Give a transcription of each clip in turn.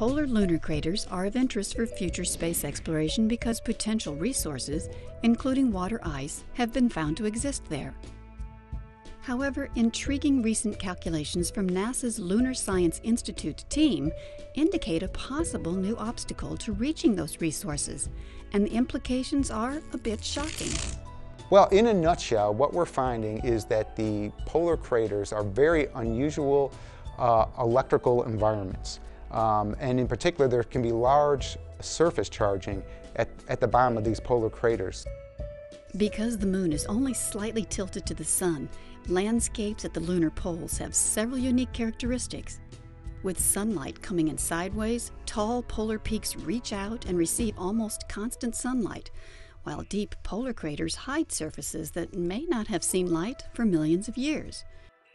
Polar lunar craters are of interest for future space exploration because potential resources, including water ice, have been found to exist there. However, intriguing recent calculations from NASA's Lunar Science Institute team indicate a possible new obstacle to reaching those resources, and the implications are a bit shocking. Well, in a nutshell, what we're finding is that the polar craters are very unusual electrical environments. And in particular, there can be large surface charging at the bottom of these polar craters. Because the moon is only slightly tilted to the sun, landscapes at the lunar poles have several unique characteristics. With sunlight coming in sideways, tall polar peaks reach out and receive almost constant sunlight, while deep polar craters hide surfaces that may not have seen light for millions of years.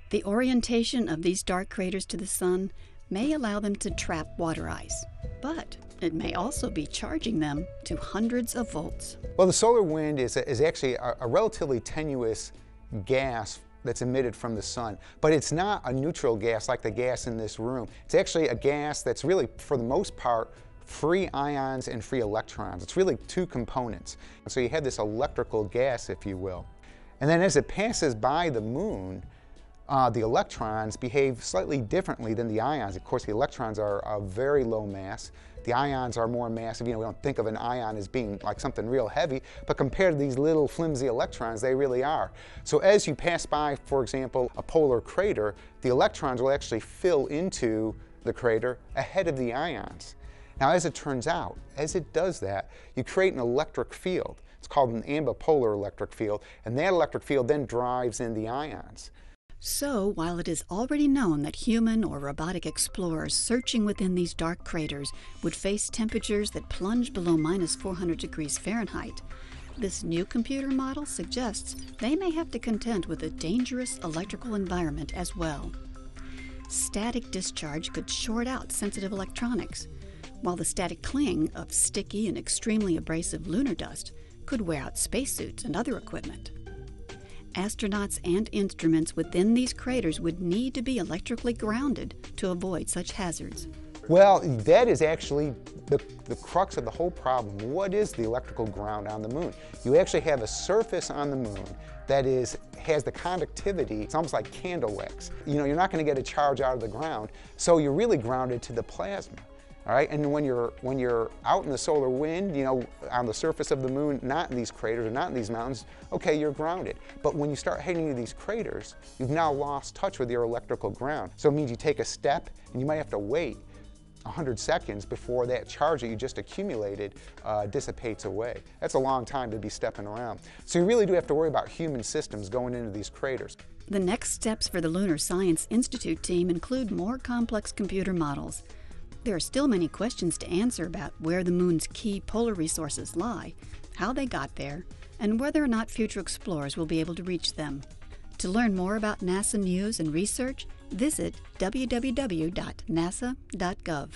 The orientation of these dark craters to the sun may allow them to trap water ice, but it may also be charging them to hundreds of volts. Well, the solar wind is actually a relatively tenuous gas that's emitted from the sun, but it's not a neutral gas like the gas in this room. It's actually a gas that's really, for the most part, free ions and free electrons. It's really two components. And so you have this electrical gas, if you will. And then as it passes by the moon, the electrons behave slightly differently than the ions. Of course, the electrons are very low mass. The ions are more massive. You know, we don't think of an ion as being like something real heavy, but compared to these little flimsy electrons, they really are. So as you pass by, for example, a polar crater, the electrons will actually fill into the crater ahead of the ions. Now, as it turns out, as it does that, you create an electric field. It's called an ambipolar electric field, and that electric field then drives in the ions. So, while it is already known that human or robotic explorers searching within these dark craters would face temperatures that plunge below -400 degrees Fahrenheit, this new computer model suggests they may have to contend with a dangerous electrical environment as well. Static discharge could short out sensitive electronics, while the static cling of sticky and extremely abrasive lunar dust could wear out spacesuits and other equipment. Astronauts and instruments within these craters would need to be electrically grounded to avoid such hazards. Well, that is actually the crux of the whole problem. What is the electrical ground on the moon? You actually have a surface on the moon that has the conductivity. It's almost like candle wax. You know, you're not going to get a charge out of the ground, so you're really grounded to the plasma. All right, and when you're out in the solar wind, you know, on the surface of the moon, not in these craters or not in these mountains, okay, you're grounded. But when you start heading to these craters, you've now lost touch with your electrical ground. So it means you take a step and you might have to wait 100 seconds before that charge that you just accumulated dissipates away. That's a long time to be stepping around. So you really do have to worry about human systems going into these craters. The next steps for the Lunar Science Institute team include more complex computer models. There are still many questions to answer about where the moon's key polar resources lie, how they got there, and whether or not future explorers will be able to reach them. To learn more about NASA news and research, visit www.nasa.gov.